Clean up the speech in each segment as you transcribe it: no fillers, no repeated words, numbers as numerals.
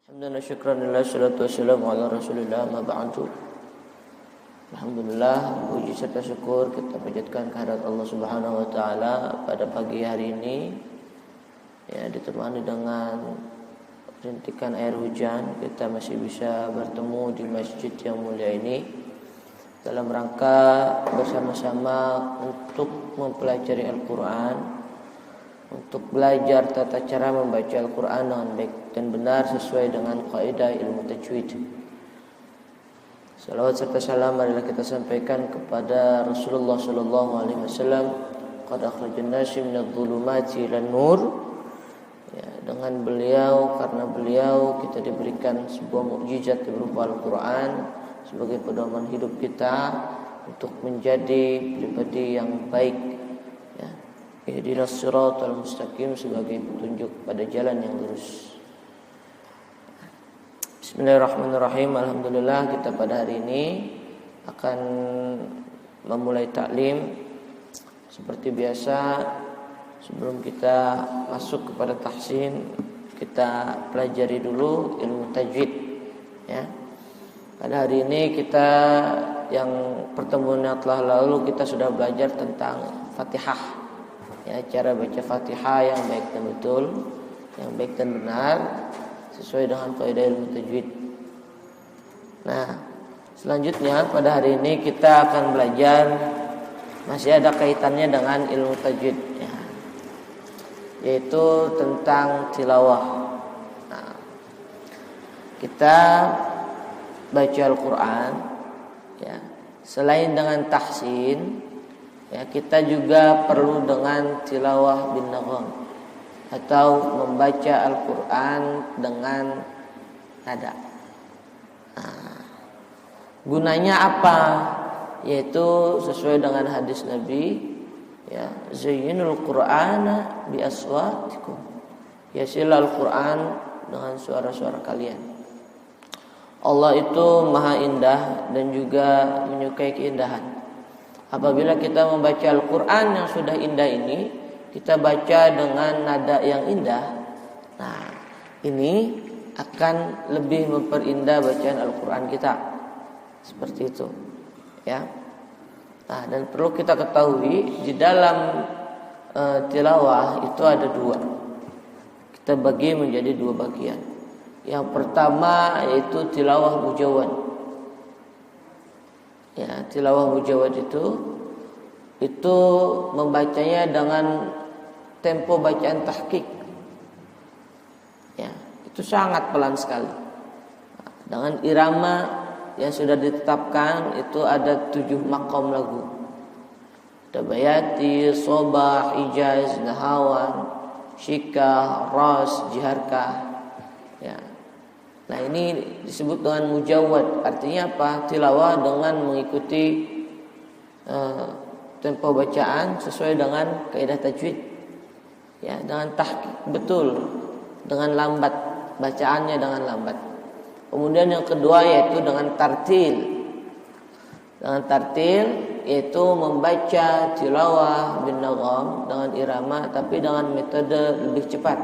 Alhamdulillah, syukranillah, salatu wassalamu ala rasulillah, ma ba'du. Alhamdulillah, puji serta syukur kita panjatkan kehadirat Allah Subhanahu wa taala pada pagi hari ini. Ya, ditemani dengan rintikan air hujan, kita masih bisa bertemu di masjid yang mulia ini dalam rangka bersama-sama untuk mempelajari Al-Qur'an, untuk belajar tata cara membaca Al-Quran dengan baik dan benar sesuai dengan kaidah ilmu tajwid. Salawat serta salam marilah kita sampaikan kepada Rasulullah sallallahu alaihi wasallam, qad akhrajan nasi minadh dhulumati ilan nur. Ya, dengan beliau, karena beliau kita diberikan sebuah mukjizat berupa Al-Quran sebagai pedoman hidup kita untuk menjadi pribadi yang baik. Ihdinas siratal mustaqim sebagai petunjuk pada jalan yang lurus. Bismillahirrahmanirrahim. Alhamdulillah, kita pada hari ini akan memulai taklim. Seperti biasa, sebelum kita masuk kepada tahsin, kita pelajari dulu ilmu tajwid. Ya. Pada hari ini kita yang pertemuan yang telah lalu kita sudah belajar tentang Fatihah. Ya, cara baca Fatihah yang baik dan betul, yang baik dan benar sesuai dengan kaidah ilmu tajwid. Nah, selanjutnya pada hari ini kita akan belajar, masih ada kaitannya dengan ilmu tajwid, ya, yaitu tentang tilawah. Nah, kita baca Al-Quran, ya, selain dengan tahsin, ya, kita juga perlu dengan tilawah bin nagham atau membaca Al-Quran dengan nada. Nah, gunanya apa? Yaitu sesuai dengan hadis Nabi, ya, zayyinul Qur'ana bi aswatikum. Hiasilah Al-Quran dengan suara-suara kalian. Allah itu maha indah dan juga menyukai keindahan. Apabila kita membaca Al-Quran yang sudah indah ini, kita baca dengan nada yang indah, nah, ini akan lebih memperindah bacaan Al-Quran kita. Seperti itu, ya. Nah, dan perlu kita ketahui di dalam tilawah itu ada dua. Kita bagi menjadi dua bagian. Yang pertama yaitu tilawah mujawwad. Ya, tilawah mujawwad itu membacanya dengan tempo bacaan tahqiq. Ya, itu sangat pelan sekali. Dengan irama yang sudah ditetapkan, itu ada 7 maqam lagu. Ada bayati, sobah, hijaz, nahawan, syikah, ras, jiharkah. Ya. Nah, ini disebut dengan mujawwad. Artinya apa? Tilawah dengan mengikuti tempo bacaan sesuai dengan kaidah tajwid. Ya, dengan tahqiq betul, dengan lambat, bacaannya dengan lambat. Kemudian yang kedua yaitu dengan tartil. Dengan tartil yaitu membaca tilawah bin nagham dengan irama tapi dengan metode lebih cepat.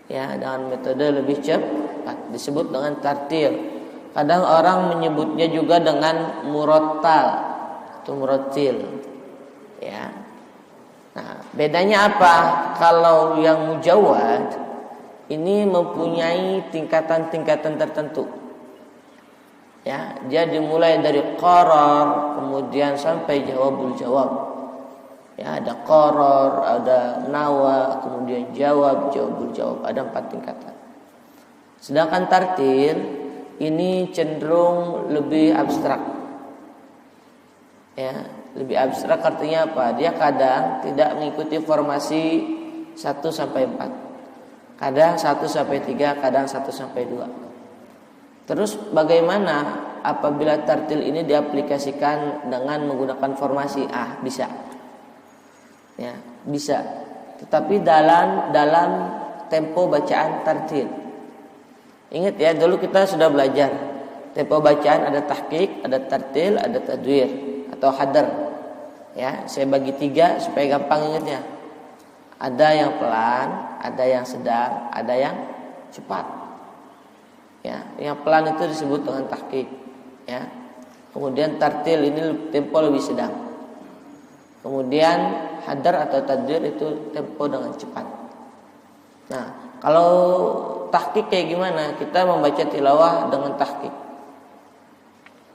Ya, dengan metode lebih cepat disebut dengan tartil. Kadang orang menyebutnya juga dengan murattal atau murattil. Ya. Nah, bedanya apa? Kalau yang mujawwad ini mempunyai tingkatan-tingkatan tertentu. Ya, dia dimulai dari qarar kemudian sampai jawabul jawab. Ya, ada qarar, ada nawa, kemudian jawab, jawabul jawab. Ada 4 tingkatan. Sedangkan tartil ini cenderung lebih abstrak. Ya, lebih abstrak artinya apa? Dia kadang tidak mengikuti formasi 1 sampai 4. Kadang 1 sampai 3, kadang 1 sampai 2. Terus bagaimana apabila tartil ini diaplikasikan dengan menggunakan formasi? Bisa. Ya, bisa. Tetapi dalam tempo bacaan tartil. Ingat ya, dulu kita sudah belajar tempo bacaan ada tahqiq, ada tartil, ada tadwir atau hadar. Ya, saya bagi 3 supaya gampang ingatnya. Ada yang pelan, ada yang sedang, ada yang cepat. Ya, yang pelan itu disebut dengan tahqiq. Ya. Kemudian tartil ini tempo lebih sedang. Kemudian hadar atau tadbir itu tempo dengan cepat. Nah, kalau tahqiq kayak gimana? Kita membaca tilawah dengan tahqiq.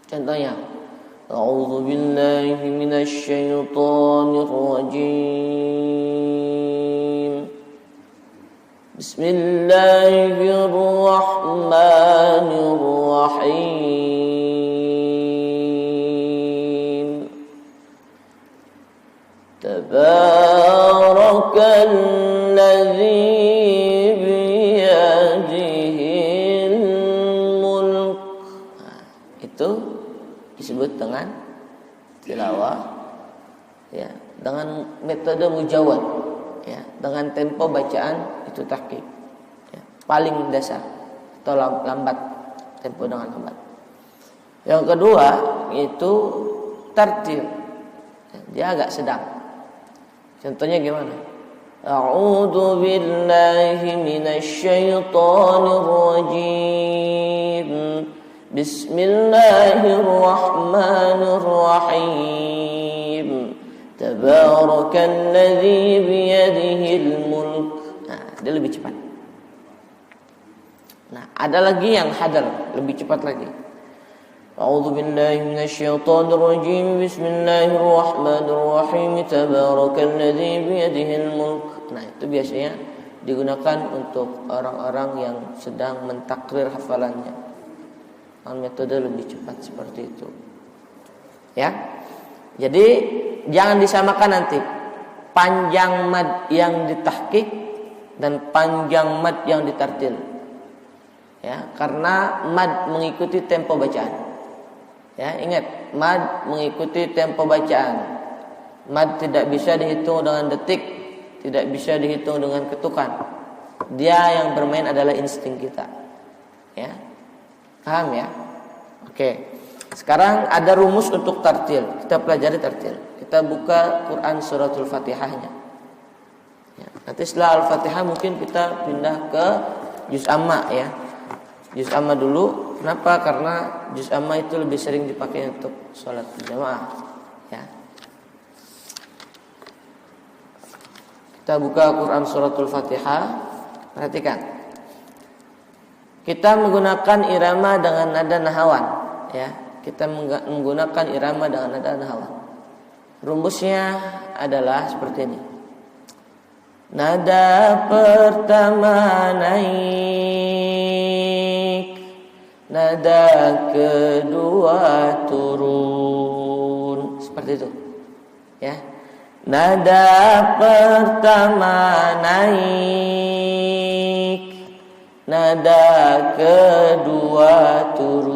Contohnya, A'udzu billahi minasy syaithanir rajim. Bismillahirrahmanirrahim. Tabarakalladzi biyadihil mulk. Itu disebut dengan tilawah, ya, dengan metode mujawad, ya, dengan tempo bacaan itu tahqiq, ya, paling dasar atau lambat, tempo dengan lambat. Yang kedua itu tartil, dia agak sedang. Contohnya gimana? A'udzu billahi minasy syaithanir rajim. Bismillahirrahmanirrahim. Tabarakalladzi biyadihil mulk. Nah, dia lebih cepat. Nah, ada lagi yang hadar, lebih cepat lagi. A'udzu billahi minasyaitonir rajim. Bismillahirrahmanirrahim. Tabarakalladzi biyadihil mulk. Nah, itu biasanya digunakan untuk orang-orang yang sedang mentakrir hafalannya. Metode lebih cepat seperti itu. Ya. Jadi jangan disamakan nanti panjang mad yang ditahqiq dan panjang mad yang ditartil. Ya, karena mad mengikuti tempo bacaan. Ya, ingat, mad mengikuti tempo bacaan. Mad tidak bisa dihitung dengan detik, tidak bisa dihitung dengan ketukan. Dia yang bermain adalah insting kita. Ya. Paham ya? Oke. Sekarang ada rumus untuk tartil. Kita pelajari tartil. Kita buka Quran suratul Fatihahnya. Ya. Nanti setelah Al-Fatihah mungkin kita pindah ke juz amma ya. Juz amma dulu. Kenapa? Karena juz amma itu lebih sering dipakai untuk sholat berjamaah. Ya. Kita buka Quran suratul Fatihah. Perhatikan. Kita menggunakan irama dengan nada nahawan, ya. Kita menggunakan irama dengan nada nahawan. Rumusnya adalah seperti ini. Nada pertama naik, nada kedua turun, seperti itu, ya. Nada pertama naik, nada kedua turun.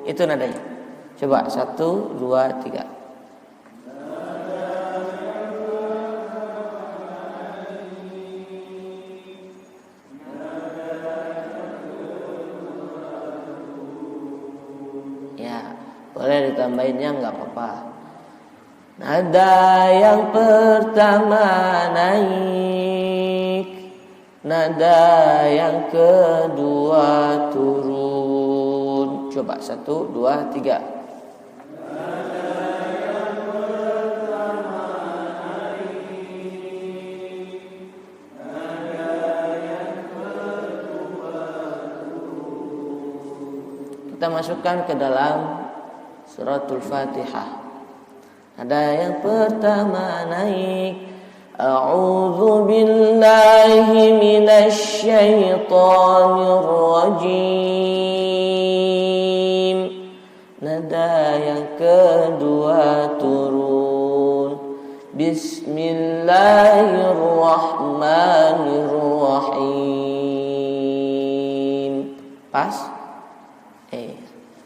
Itu nadanya. Coba 1, 2, 3. Ya, boleh ditambahinnya nggak apa-apa. Nada yang pertama naik, nada yang kedua turun. Coba 1, 2, 3. Nada yang pertama naik, nada yang kedua turun. Kita masukkan ke dalam suratul Fatihah. Nada yang pertama naik. A'udzu billahi minasy syaithanir rajim. Nada yang kedua turun. Bismillahirrahmanirrahim. Pas?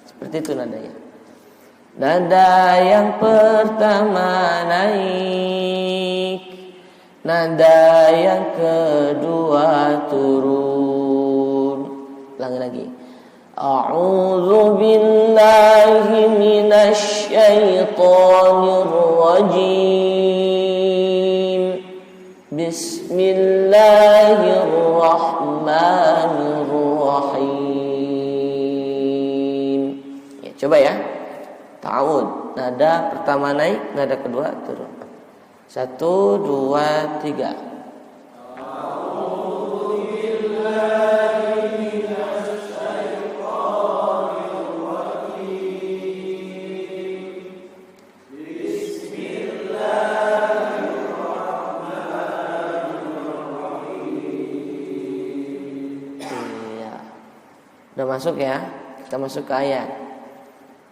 Seperti itu nadanya. Nada yang pertama naik, nada yang kedua turun. Ulangi lagi. A'udzu billahi minasy syaithanir rajim. Bismillahirrahmanirrahim. Coba ya. Ta'ud. Nada pertama naik, nada kedua turun. 1, 2, 3. Udah masuk ya. Kita masuk ke ayat.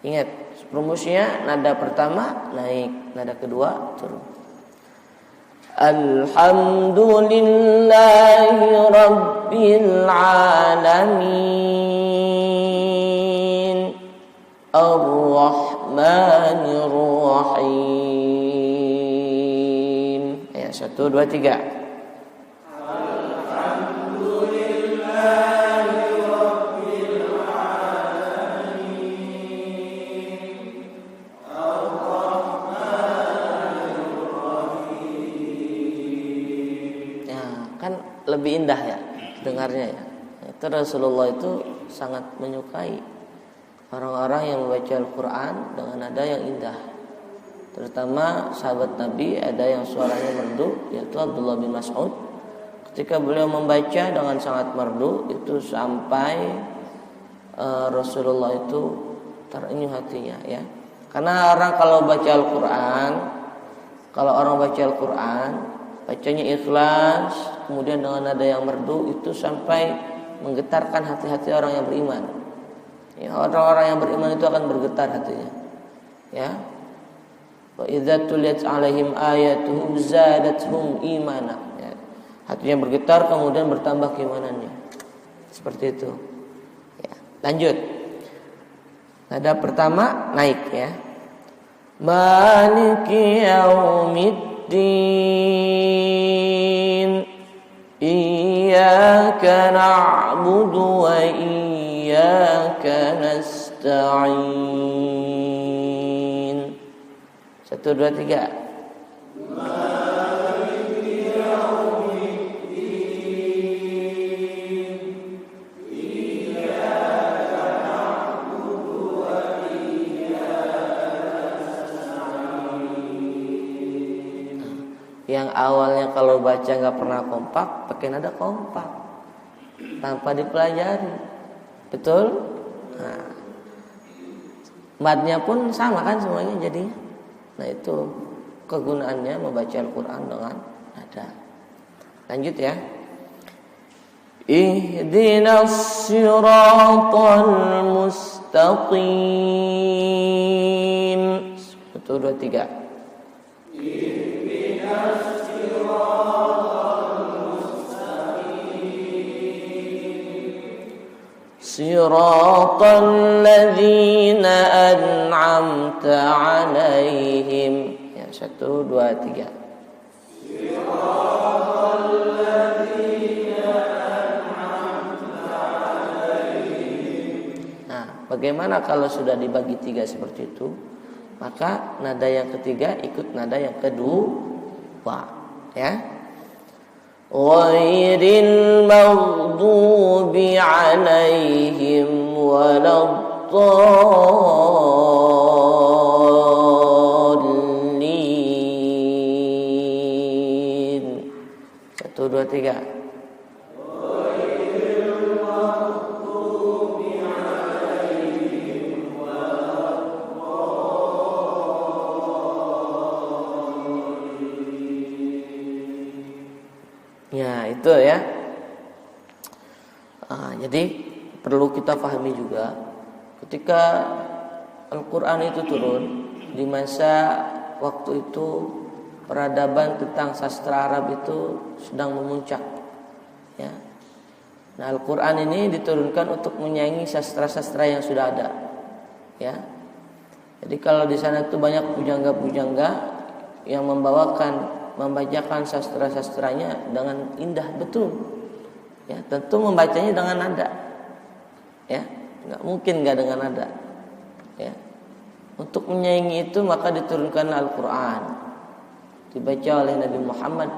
Ingat, rumusnya nada pertama naik, nada kedua turun. Alhamdulillahi rabbil alamin. Ar-Rahmanir Rahim. Ya, 1, 2, 3. Lebih indah ya dengarnya ya. Itu Rasulullah itu sangat menyukai orang-orang yang membaca Al-Quran dengan nada yang indah. Terutama sahabat Nabi ada yang suaranya merdu, yaitu Abdullah bin Mas'ud. Ketika beliau membaca dengan sangat merdu itu sampai Rasulullah itu terenyuh hatinya ya. Karena orang kalau baca Al-Quran, bacanya ikhlas, kemudian dengan nada yang merdu itu sampai menggetarkan hati-hati orang yang beriman. Ya, orang-orang yang beriman itu akan bergetar hatinya. Ya. Wa idza tuliyat 'alaihim ayatuhu zadatuhum imana. Ya. Hatinya bergetar kemudian bertambah keimanannya. Seperti itu. Ya. Lanjut. Nada pertama naik ya. Maliki yaumiddin. Iyyaka na'budu wa iyyaka nasta'in. 1, 2, 3. Yang awalnya kalau baca nggak pernah kompak, pakai nada kompak tanpa dipelajari, betul? Nah, madnya pun sama kan semuanya jadinya. Nah itu kegunaannya membaca Al-Quran dengan nada. Lanjut ya. Ihdinas siratal mustaqim. 1, 2, 3. Siratal ladzina an'amta 'alaihim. Ya, 1, 2, 3. Siratal ladzina an'amta 'alaihim. Nah, bagaimana kalau sudah dibagi 3 seperti itu? Maka nada yang ketiga ikut nada yang kedua, ya. Ghairil maghdubi 'alaihim waladdallin. 1, 2, 3. Ya itu ya. Jadi perlu kita pahami juga ketika Al-Quran itu turun di masa waktu itu peradaban tentang sastra Arab itu sedang memuncak. Ya. Nah Al-Quran ini diturunkan untuk menyaingi sastra-sastra yang sudah ada. Ya. Jadi kalau di sana itu banyak pujangga-pujangga yang membacakan sastra-sastranya dengan indah betul. Ya, tentu membacanya dengan nada. Ya, enggak mungkin enggak dengan nada. Ya. Untuk menyaingi itu maka diturunkan Al-Qur'an. Dibaca oleh Nabi Muhammad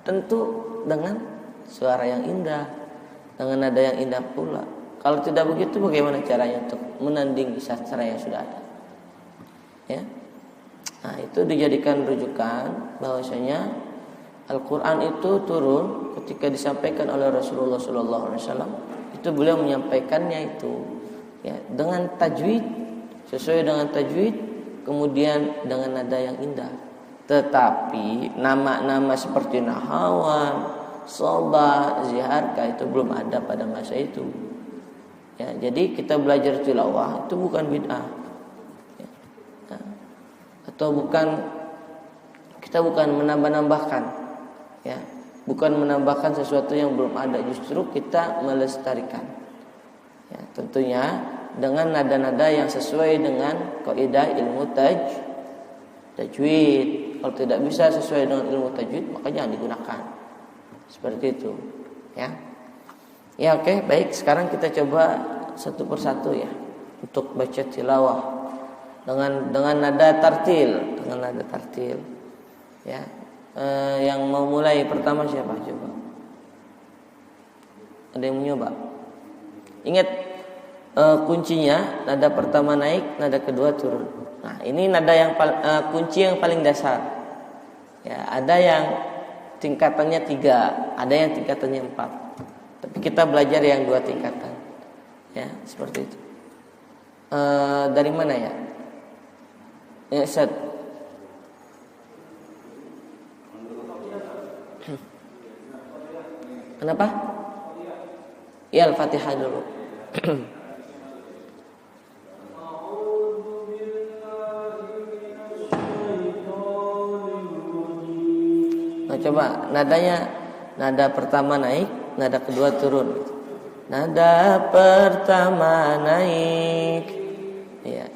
tentu dengan suara yang indah, dengan nada yang indah pula. Kalau tidak begitu, bagaimana caranya untuk menandingi sastra yang sudah ada? Ya. Nah, itu dijadikan rujukan bahwasanya Al-Quran itu turun ketika disampaikan oleh Rasulullah SAW. Itu beliau menyampaikannya itu ya dengan tajwid, sesuai dengan tajwid, kemudian dengan nada yang indah. Tetapi nama-nama seperti Nahawan, Soba, Ziharka itu belum ada pada masa itu. Ya, jadi kita belajar tilawah itu bukan bid'ah. Ya. Nah, atau kita bukan menambah-nambahkan. Ya, bukan menambahkan sesuatu yang belum ada, justru kita melestarikan. Ya, tentunya dengan nada-nada yang sesuai dengan kaidah ilmu tajwid. Kalau tidak bisa sesuai dengan ilmu tajwid, maka jangan digunakan. Seperti itu, ya. Ya, oke, baik. Sekarang kita coba satu persatu ya untuk baca tilawah dengan nada tartil, ya. Yang mau mulai pertama siapa? Coba. Ada yang mencoba? Ingat kuncinya, nada pertama naik, nada kedua turun. Nah, ini nada yang kunci yang paling dasar. Ya, ada yang tingkatannya 3, ada yang tingkatannya 4. Tapi kita belajar yang 2 tingkatan. Ya, seperti itu. Dari mana ya? Ya, Ustaz. Kenapa? Ya, Al-Fatihah dulu. Nah, coba nada pertama naik, nada kedua turun. Nada pertama naik. Ya.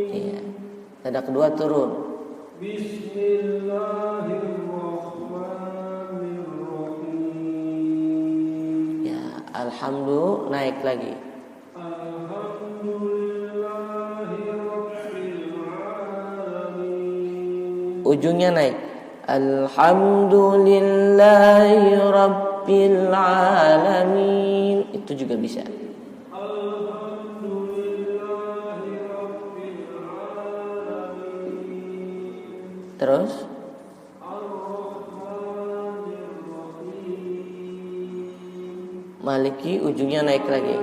Iya. Nada kedua turun. Bismillahirrahmanirrahim. Ya, alhamdulillah naik lagi. Ujungnya naik. Alhamdulillahi Rabbil Alamin. Itu juga bisa. Terus Maliki ujungnya naik lagi.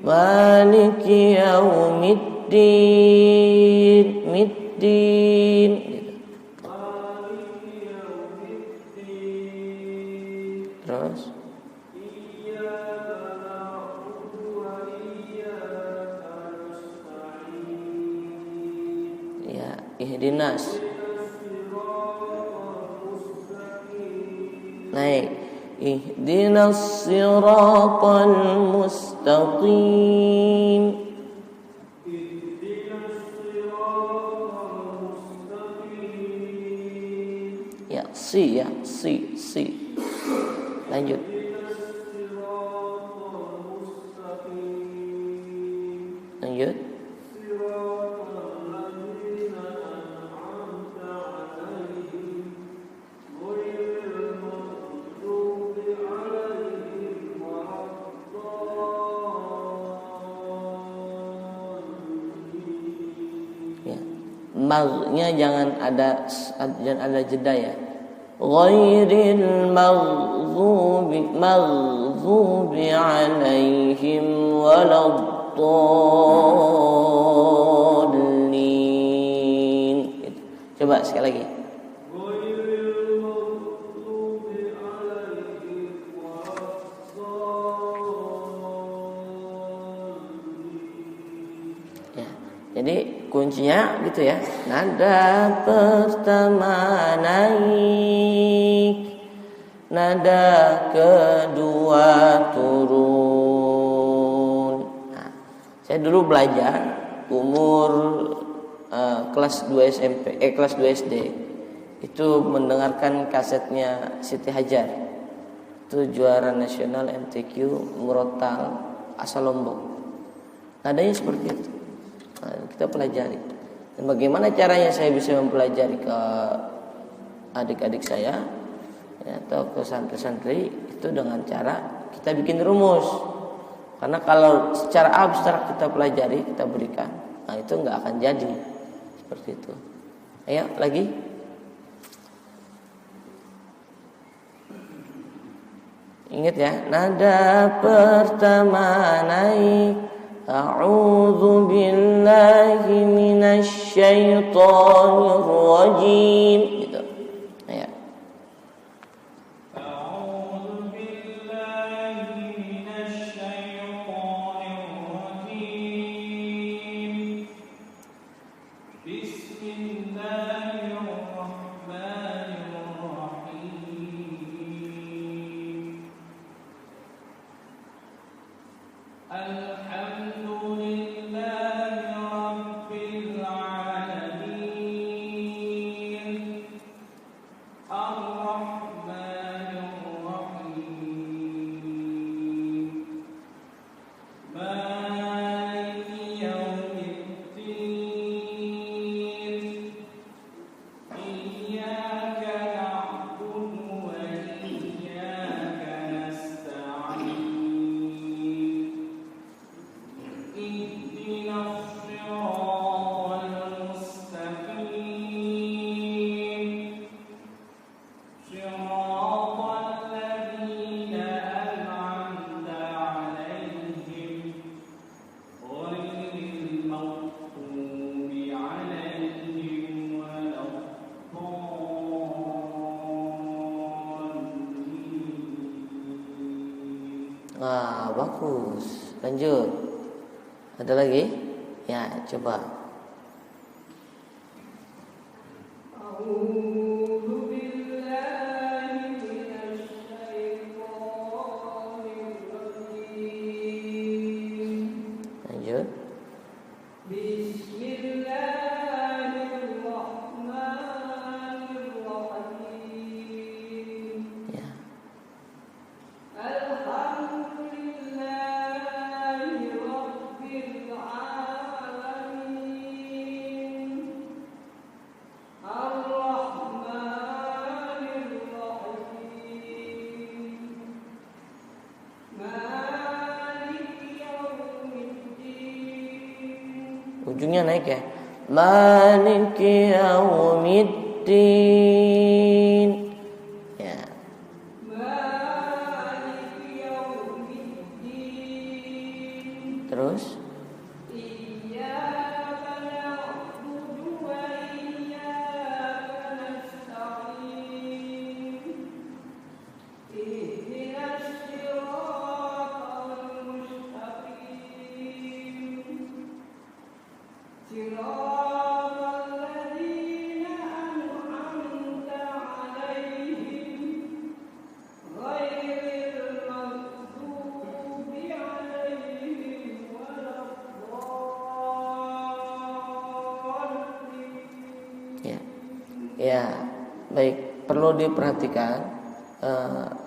Maliki yaumiddin, middin gitu. Terus ya, ihdinas naik. Ihdinas siratal mustaqim. Ya, si. Lanjut. Magnya jangan ada jeda ya. Ghairil maghdubi alaihim waladdallin. Coba sekali lagi. Ya, jadi kuncinya gitu ya. Nada pertama naik, nada kedua turun. Nah, saya dulu belajar umur kelas 2 SMP, kelas 2 SD. Itu mendengarkan kasetnya Siti Hajar. Itu juara nasional MTQ Murotal asal Lombok. Nadanya seperti itu. Nah, kita pelajari. Dan bagaimana caranya saya bisa mempelajari ke adik-adik saya ya, atau ke santri-santri itu dengan cara kita bikin rumus. Karena kalau secara abstrak kita pelajari, kita berikan, nah itu nggak akan jadi seperti itu. Ayo lagi. Ingat ya, nada pertama naik. A'udzu billahi minasy syaithanir rajim. Gitu. Ayo. Nah, bagus. Lanjut. Ada lagi? Ya, coba. Lanjut. Ya. Ujungnya naik ya. Maliki yaumiddin. Ya. Terus ya, baik, perlu diperhatikan.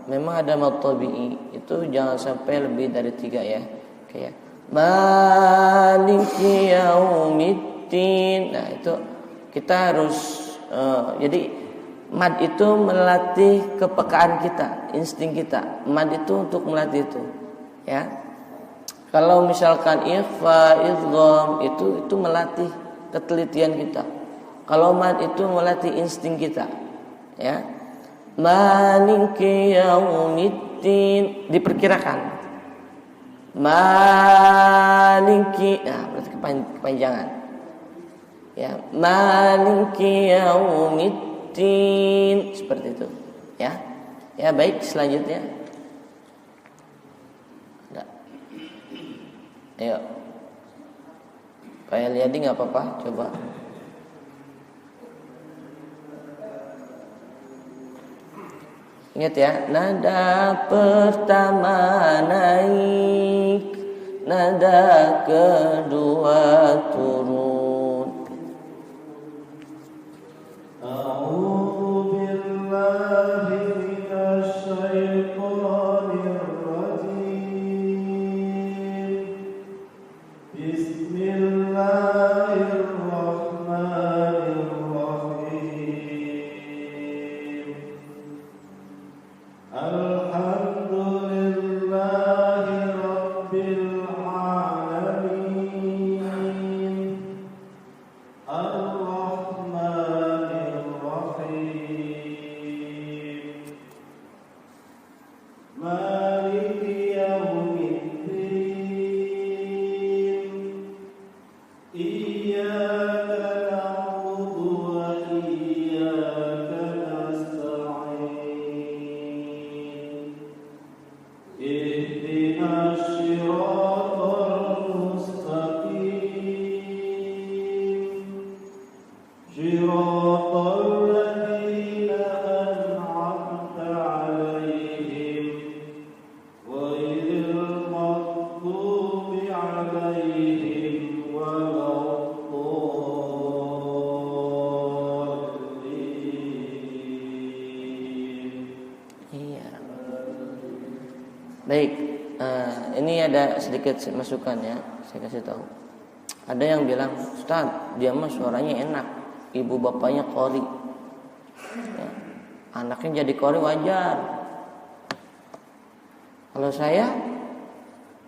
Memang ada mad tabi'i itu jangan sampai lebih dari 3 ya. Kayak maliki yaumiddin. Nah, itu kita harus jadi mad itu melatih kepekaan kita, insting kita. Mad itu untuk melatih itu, ya. Kalau misalkan ikhfa, idgham itu melatih ketelitian kita. Kalau mad itu melatih insting kita, ya. Maliki yaumiddin diperkirakan. Maliki, nah berarti kepanjangan. Ya, maliki yaumiddin seperti itu, ya. Ya, baik, selanjutnya. Enggak. Ayo. Pak Eliadi enggak apa-apa, coba. Ingat ya, nada pertama naik, nada kedua turun. A'udzu billahi minasy syaithanir rajim. Bismillahirrahmanirrahim. صراط الذين أنعمت عليهم غير المغضوب عليهم ولا الضالين. Iya. Baik, ini ada sedikit masukan ya, saya kasih tahu. Ada yang bilang, Ustaz, dia mah suaranya enak, ibu bapaknya qori, ya, anaknya jadi qori wajar. Kalau saya,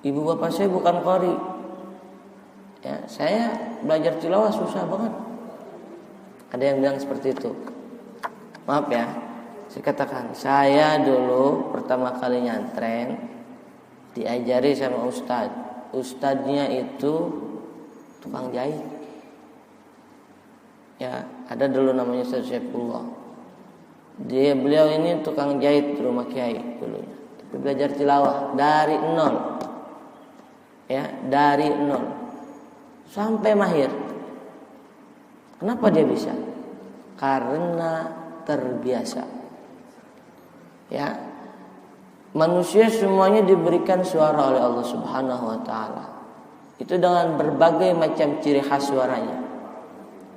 ibu bapak saya bukan qori, ya, saya belajar tilawah susah banget. Ada yang bilang seperti itu. Maaf ya, saya katakan, saya dulu pertama kali nyantren diajari sama ustadznya itu tukang jahit. Ya, ada dulu namanya Ustaz Syaifullah. Beliau ini tukang jahit di rumah kiai dulunya. Tapi belajar tilawah dari nol. Ya, dari nol sampai mahir. Kenapa dia bisa? Karena terbiasa. Ya. Manusia semuanya diberikan suara oleh Allah Subhanahu wa taala. Itu dengan berbagai macam ciri khas suaranya.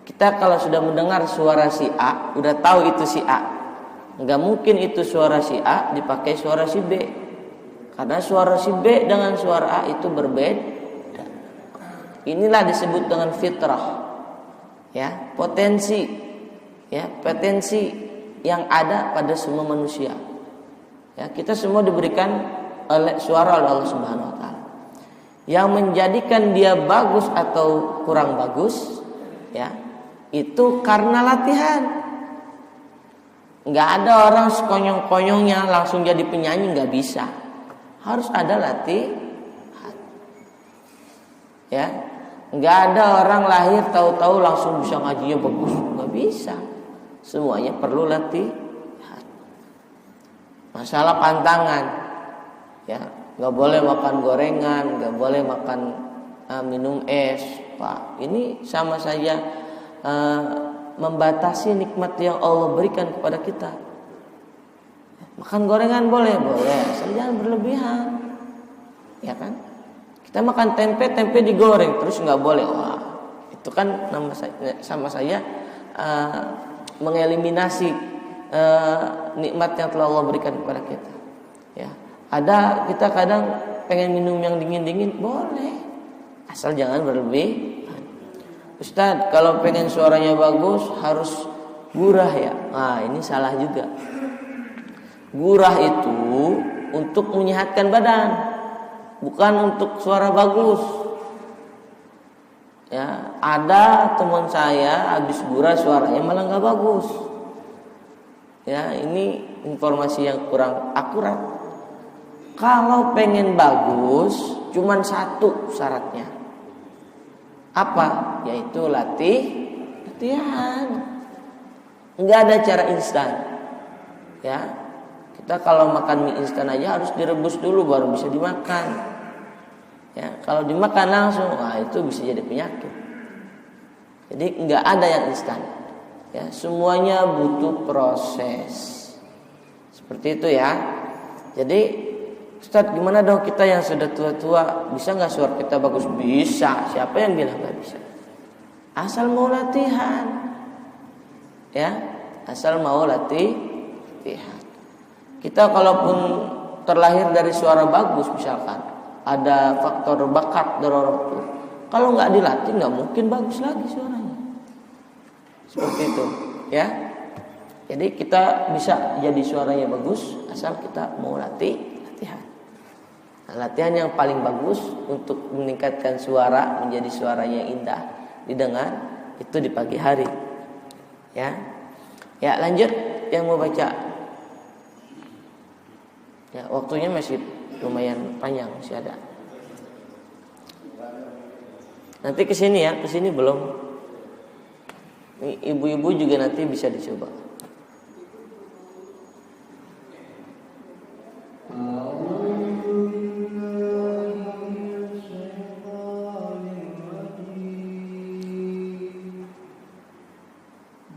Kita kalau sudah mendengar suara si A, udah tahu itu si A. Enggak mungkin itu suara si A dipakai suara si B. Karena suara si B dengan suara A itu berbeda. Inilah disebut dengan fitrah. Ya, potensi yang ada pada semua manusia. Ya, kita semua diberikan suara oleh Allah Subhanahu wa taala. Yang menjadikan dia bagus atau kurang bagus, ya, itu karena latihan. Enggak ada orang sekonyong-konyongnya langsung jadi penyanyi, enggak bisa. Harus ada latihan. Ya. Enggak ada orang lahir tahu-tahu langsung bisa ngajinya bagus, enggak bisa. Semuanya perlu latihan. Masalah pantangan, ya, nggak boleh makan gorengan, nggak boleh makan minum es, Pak. Ini sama saja membatasi nikmat yang Allah berikan kepada kita. Makan gorengan boleh, asal jangan berlebihan, ya kan? Kita makan tempe digoreng terus nggak boleh, wah, itu kan sama saya mengeliminasi nikmat yang telah Allah berikan kepada kita. Ya, ada kita kadang pengen minum yang dingin boleh, asal jangan berlebihan. Ustadz, kalau pengen suaranya bagus harus gurah ya. Nah, ini salah juga. Gurah itu untuk menyehatkan badan, bukan untuk suara bagus. Ya, ada teman saya habis gurah suaranya malah nggak bagus. Ya, ini informasi yang kurang akurat. Kalau pengen bagus, cuman satu syaratnya. Apa? Yaitu latihan. Enggak ada cara instan. Ya. Kita kalau makan mie instan aja harus direbus dulu baru bisa dimakan. Ya, kalau dimakan langsung, itu bisa jadi penyakit. Jadi enggak ada yang instan. Ya, semuanya butuh proses. Seperti itu ya. Jadi, Ustadz, gimana dong kita yang sudah tua-tua, bisa nggak suara kita bagus? Bisa. Siapa yang bilang nggak bisa? Asal mau latihan. Ya, asal mau latihan. Kita kalaupun terlahir dari suara bagus, misalkan ada faktor bakat dari orang tua, kalau nggak dilatih nggak mungkin bagus lagi suaranya. Seperti itu, ya. Jadi kita bisa jadi suaranya bagus asal kita mau latihan. Nah, latihan yang paling bagus untuk meningkatkan suara menjadi suaranya indah didengar itu di pagi hari. Ya. Ya, lanjut yang mau baca. Ya, waktunya masih lumayan panjang, masih ada. Nanti kesini ya, kesini belum. Ini ibu-ibu juga nanti bisa dicoba.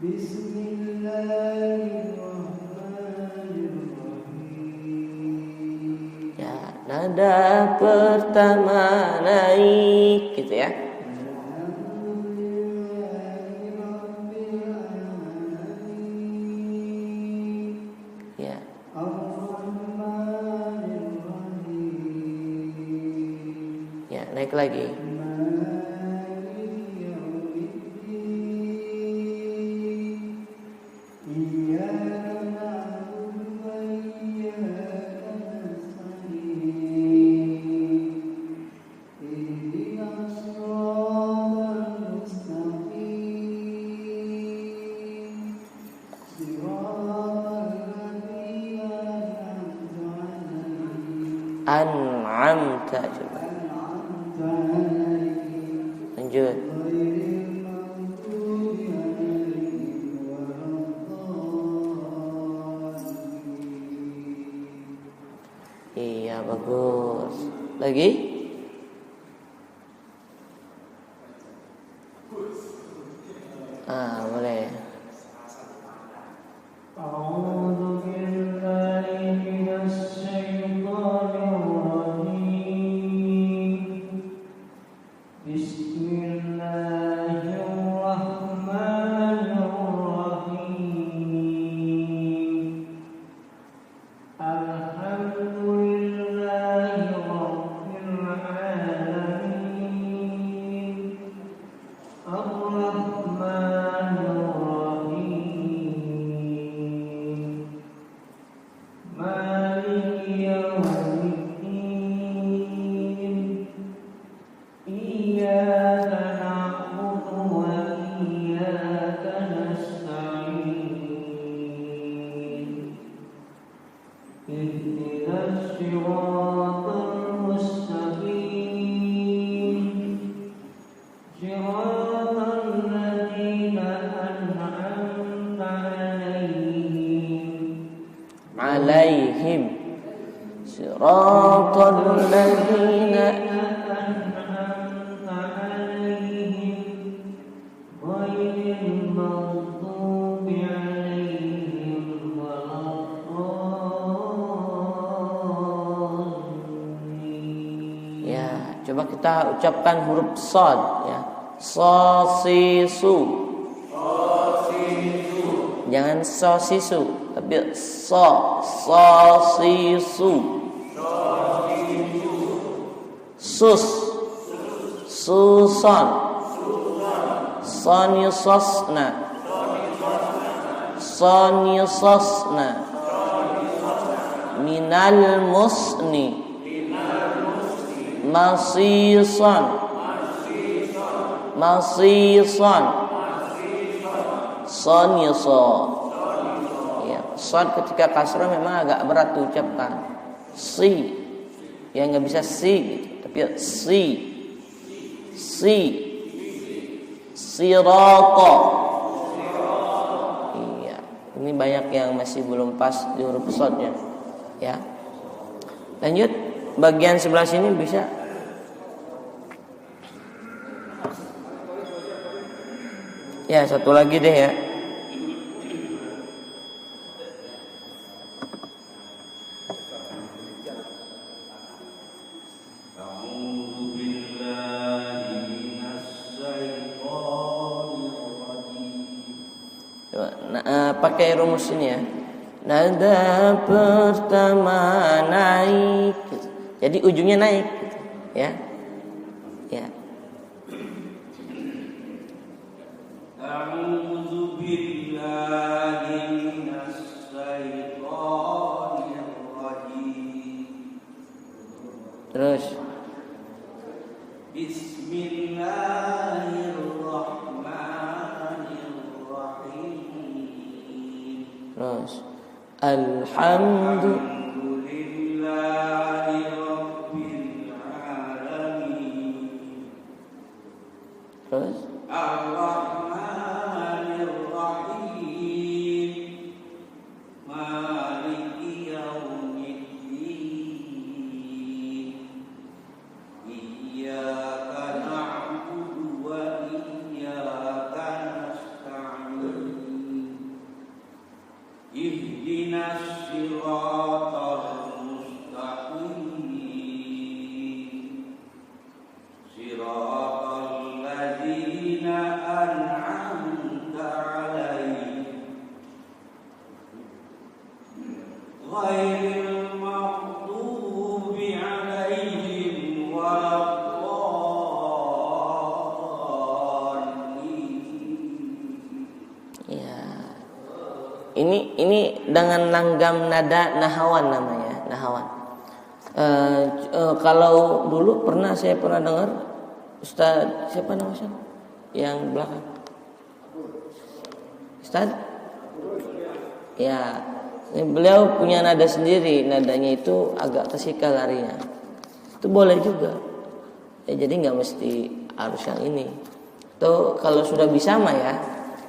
Bismillahirrahmanirrahim. Ya, nada pertama naik gitu ya. Ya. Ya, naik lagi. An'amta, coba. Lanjut. Iya, bagus. Lagi? Boleh. Alaihim siratal ladzina an'amta 'alaihim ghairil maghdubi 'alaihim waladdallin. Ya, coba kita ucapkan huruf shad ya. Sosisu. Jangan sosisu, tapi sosisu. Sus, suson, sonyusosna, sonyusosna, minal musni, masison, masison, sonyuso. Ya, son ketika kasrah memang agak berat diucapkan. Si, ya nggak bisa si gitu. Tapi si sirata. Iya, ini banyak yang masih belum pas di huruf shadnya. Ya. Lanjut, bagian sebelah sini bisa. Ya, satu lagi deh ya. Pakai rumus ini ya. Nada pertama naik, jadi ujungnya naik, ya, ya. A'udzu billahi minasy syaithanir rajim. Terus. Bismillahirrahmanirrahim. Terus. Alhamdulillahi rabbil alamin. Terus. Ar-Rahmanir Rahim. Maliki yaumiddin. Iyyaka na'budu wa iyyaka nasta'in. Ini dengan langgam nada nahawan namanya, nahawan. Kalau dulu saya pernah dengar Ustaz siapa namanya yang belakang? Ustaz? Ya, beliau punya nada sendiri, nadanya itu agak kesikal larinya. Itu boleh juga. Ya, jadi nggak mesti harus yang ini. Atau kalau sudah bisa mah ya,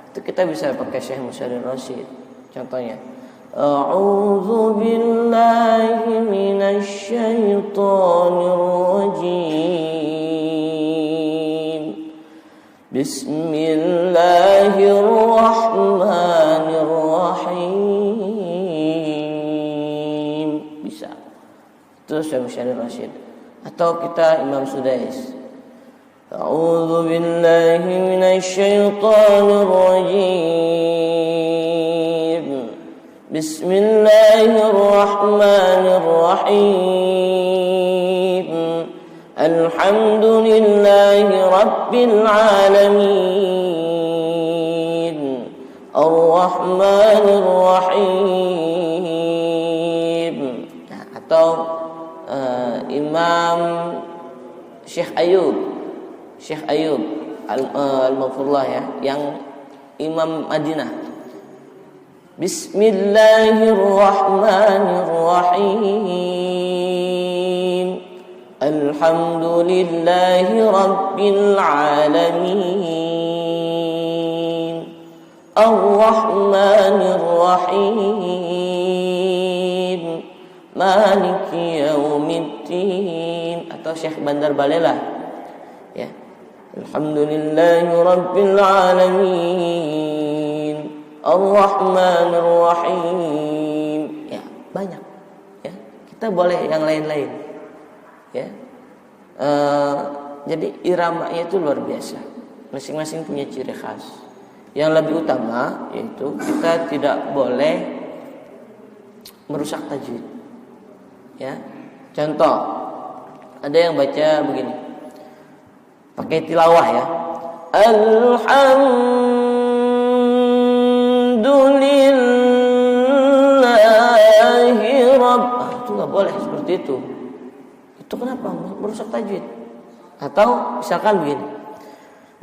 itu kita bisa pakai Syekh Musyarrif Rasyid. Contohnya, A'udzu billahi minasy syaithanir rajim. Bismillahirrahmanirrahim. Bisa. Itu Syekh Musyarrif Rasyid. Atau kita Imam Sudais. A'udzu billahi minasy syaithanir rajim. Bismillahirrahmanirrahim. Alhamdulillahi rabbil alamin. Ar-Rahmanir Rahim. Nah, atau Imam Syekh Ayub Al-Maghfurullah ya, yang Imam Madinah. Bismillahirrahmanirrahim. Alhamdulillahi rabbil alamin. Ar-Rahmanir Rahim. Maliki yaumiddin. Atau Syekh Bandar Balela ya. Alhamdulillahi rabbil alamin. Ar-Rahmanir Rahim. Ya, banyak. Ya, kita boleh yang lain-lain. Ya. Jadi iramanya itu luar biasa. Masing-masing punya ciri khas. Yang lebih utama yaitu kita tidak boleh merusak tajwid. Ya. Contoh, ada yang baca begini. Pakai tilawah ya. Alhamdulillahi rabb. Itu enggak boleh seperti itu. Itu kenapa? Merusak tajwid. Atau misalkan begini.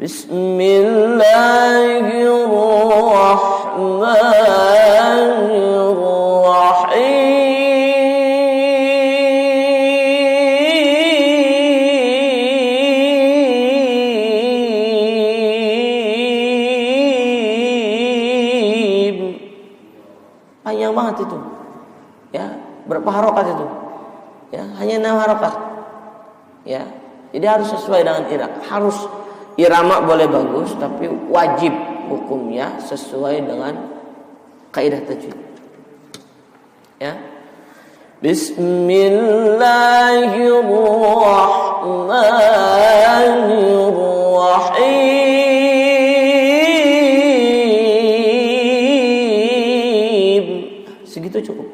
Bismillahirrahmanirrahim. Panjang banget itu. Ya, berapa harokat itu? Ya, hanya 6 harokat. Ya. Jadi harus sesuai dengan irama. Harus irama boleh bagus, tapi wajib hukumnya sesuai dengan kaidah tajwid. Ya. Bismillahirrahmanirrahim. Segitu cukup.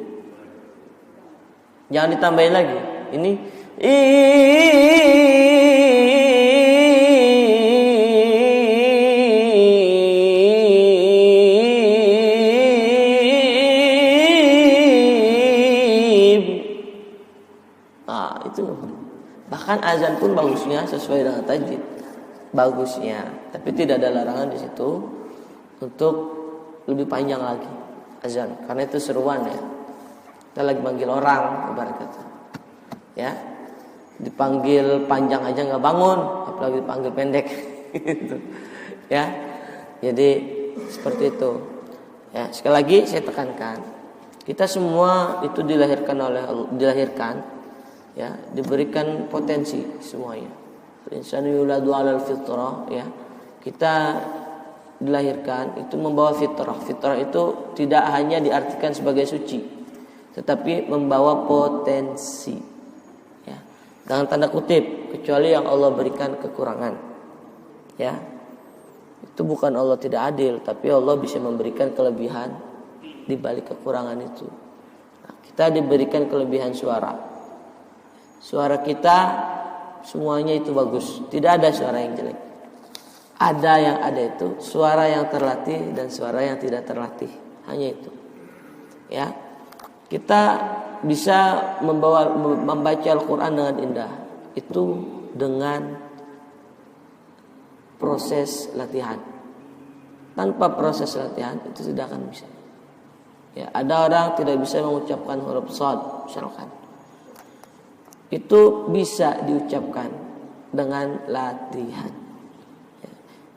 Jangan ditambahin lagi. Ini itu. Bahkan azan pun bagusnya sesuai dengan tajwid. Bagusnya, tapi tidak ada larangan di situ untuk lebih panjang lagi azan, karena itu seruan ya. Kita lagi manggil orang, ibarat kata. Ya. Dipanggil panjang aja enggak bangun, apalagi dipanggil pendek gitu. Ya. Jadi seperti itu. Ya, sekali lagi saya tekankan, kita semua itu dilahirkan ya, diberikan potensi semuanya. Insanu yuladu 'alal fitrah ya. Kita dilahirkan itu membawa fitrah. Fitrah itu tidak hanya diartikan sebagai suci, tetapi membawa potensi. Ya. Dengan tanda kutip, kecuali yang Allah berikan kekurangan. Ya. Itu bukan Allah tidak adil, tapi Allah bisa memberikan kelebihan di balik kekurangan itu. Nah, kita diberikan kelebihan suara. Suara kita semuanya itu bagus, tidak ada suara yang jelek. Ada yang ada itu suara yang terlatih dan suara yang tidak terlatih. hanya itu. Ya, kita bisa membaca Al-Quran dengan indah itu dengan proses latihan. Tanpa proses latihan itu tidak akan bisa. Ya, ada orang tidak bisa mengucapkan huruf shad misalkan. Itu bisa diucapkan dengan latihan. Ya,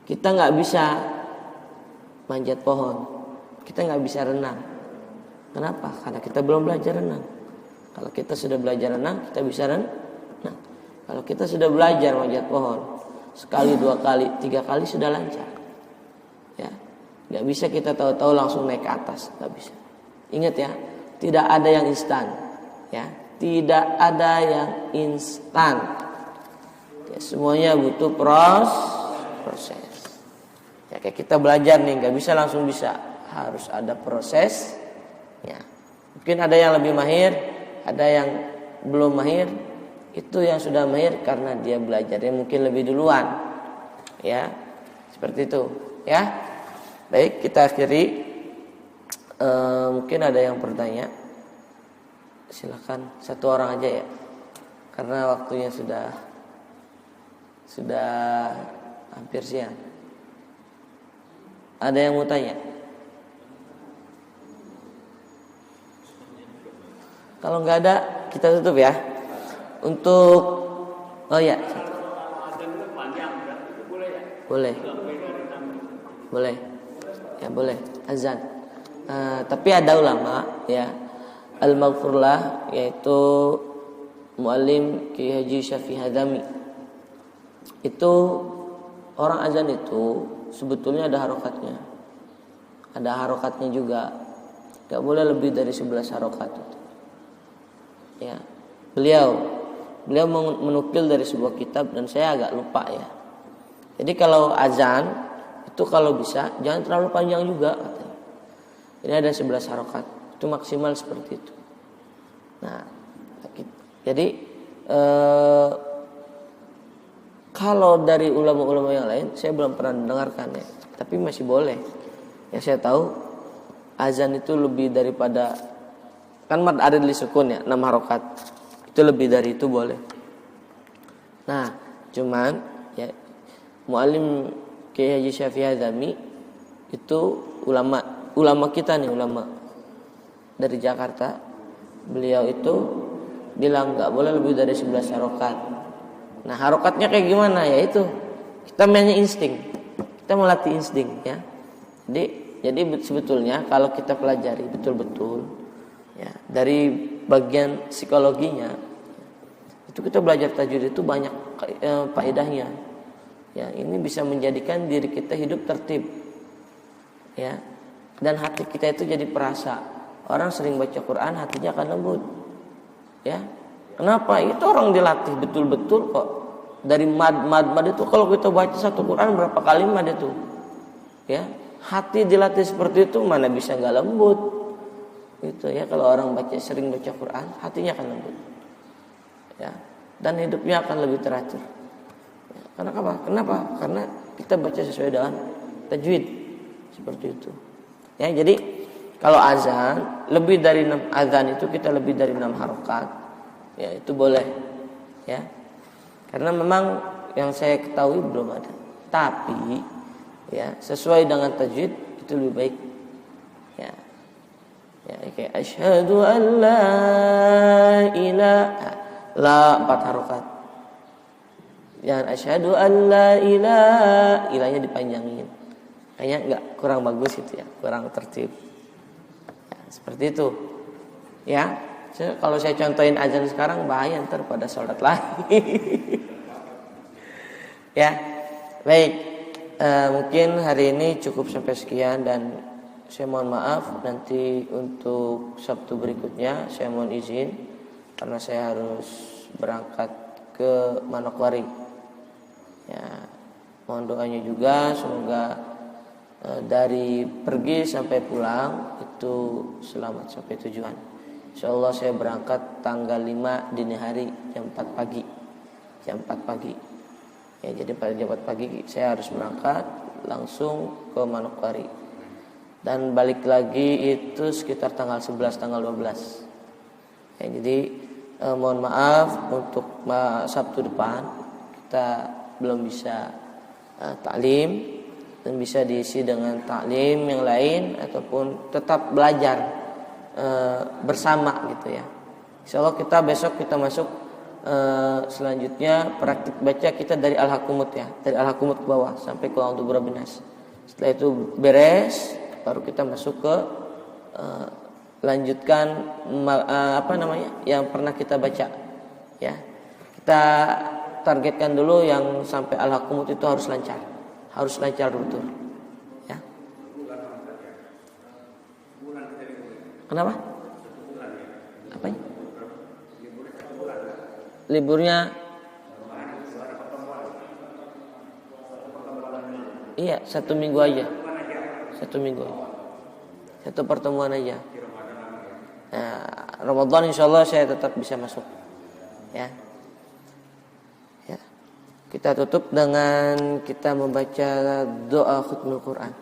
kita nggak bisa manjat pohon, kita nggak bisa renang. Kenapa? Karena kita belum belajar renang. Kalau kita sudah belajar renang, kita bisa renang. Kalau kita sudah belajar manjat pohon, sekali, 2 kali, 3 kali sudah lancar. Ya, nggak bisa kita tahu-tahu langsung naik ke atas, nggak bisa. Ingat ya, tidak ada yang instan. Ya, tidak ada yang instan. Ya, semuanya butuh proses. Ya, kayak kita belajar nih, nggak bisa langsung bisa, harus ada proses. Ya, mungkin ada yang lebih mahir, ada yang belum mahir. Itu yang sudah mahir karena dia belajarnya mungkin lebih duluan. Ya, seperti itu. Ya, baik, kita akhiri. Mungkin ada yang bertanya. Silakan, 1 orang aja ya, karena waktunya sudah hampir siang. Ada yang mau tanya? Kalau nggak ada, kita tutup ya. Untuk ya, boleh, ya boleh azan. Tapi ada ulama ya, al-maghfurlah, yaitu Muallim Ki Haji Syafi'i Hadami. Itu orang azan itu sebetulnya ada harokatnya. Ada harokatnya juga. Gak boleh lebih dari 11 harokat itu. Ya. Beliau menukil dari sebuah kitab dan saya agak lupa ya. Jadi kalau azan itu kalau bisa jangan terlalu panjang juga katanya. Ini ada 11 harokat. Itu maksimal seperti itu. Nah, jadi kalau dari ulama-ulama yang lain saya belum pernah mendengarkan ya, tapi masih boleh. Yang saya tahu azan itu lebih daripada, kan mad ada di sukun ya, 6 harokat. Itu lebih dari itu boleh. Nah, cuman ya Muallim Kiai Haji Syafi'i Hadami itu ulama kita nih, ulama dari Jakarta. Beliau itu bilang nggak boleh lebih dari 11 harokat. Nah, harokatnya kayak gimana? Ya itu kita mainnya insting, kita melatih insting ya. Jadi sebetulnya kalau kita pelajari betul-betul ya, dari bagian psikologinya itu kita belajar tajwid itu banyak faedahnya. Ya, ini bisa menjadikan diri kita hidup tertib. Ya. Dan hati kita itu jadi perasa. Orang sering baca Quran hatinya akan lembut. Ya. Kenapa? Itu orang dilatih betul-betul kok. Dari mad itu kalau kita baca satu Quran berapa kali mad itu? Ya. Hati dilatih seperti itu mana bisa enggak lembut? Itu ya, kalau orang sering baca Quran, hatinya akan lembut. Ya. Dan hidupnya akan lebih teratur. Ya. Karena apa? Kenapa? Karena kita baca sesuai dengan tajwid. Seperti itu. Ya, jadi kalau azan lebih dari 6 azan itu kita lebih dari 6 harokat. Ya, itu boleh. Ya. Karena memang yang saya ketahui belum ada. Tapi ya, sesuai dengan tajwid itu lebih baik. Ya. Ya, kayak asyhadu an la ilaha, la 4 harokat. Jangan asyhadu an la ilaha, ilahnya dipanjangin. Kayaknya enggak, kurang bagus itu ya, kurang tertib. Ya, seperti itu. Ya, kalau saya contohin azan sekarang bahaya ntar pada sholat lagi. Ya, baik. Mungkin hari ini cukup sampai sekian dan saya mohon maaf nanti untuk Sabtu berikutnya saya mohon izin karena saya harus berangkat ke Manokwari. Ya, mohon doanya juga semoga dari pergi sampai pulang itu selamat sampai tujuan. Insyaallah saya berangkat tanggal 5 dini hari jam 4 pagi. Jam 4 pagi. Ya, jadi pada jam 4 pagi saya harus berangkat langsung ke Manokwari. dan balik lagi itu sekitar tanggal 11 tanggal 12. Ya, jadi mohon maaf untuk Sabtu depan kita belum bisa taklim, dan bisa diisi dengan taklim yang lain ataupun tetap belajar bersama gitu ya. Insyaallah kita besok kita masuk selanjutnya praktik baca kita dari Al-Hakumut ya, dari Al-Hakumut ke bawah sampai ke A'udzu Birabbin Nas. Setelah itu beres, baru kita masuk ke lanjutkan yang pernah kita baca ya. Kita targetkan dulu yang sampai Al-Hakumut itu harus lancar betul ya. Kenapa? Apanya? Liburnya iya 1 minggu aja. 1 minggu aja. 1 pertemuan aja. Nah, Ramadan insyaallah saya tetap bisa masuk. Ya. Ya. Kita tutup dengan kita membaca doa khutmul Quran.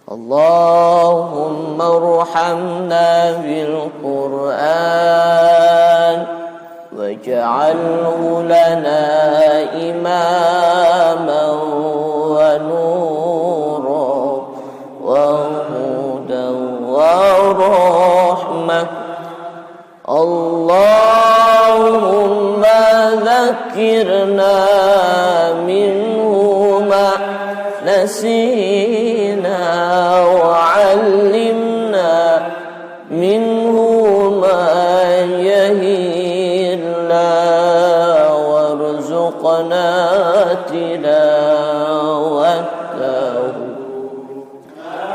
Allahumma arhamna bil Quran waj'alhu lana imaman wa nuran wa hudan wa rahmah. Allahumma dzakirna minhu ma nasina wa 'allimna minhu ma warzuqna tilawatahu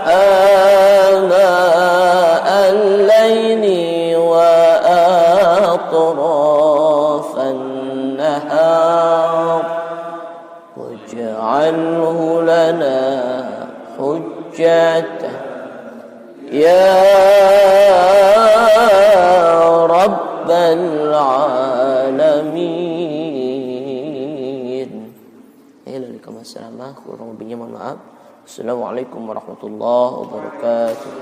ana al-laili wa atrafan nahar waj'alhu lana hujjatan ya rabbal alamin. Assalamualaikum warahmatullahi wabarakatuh.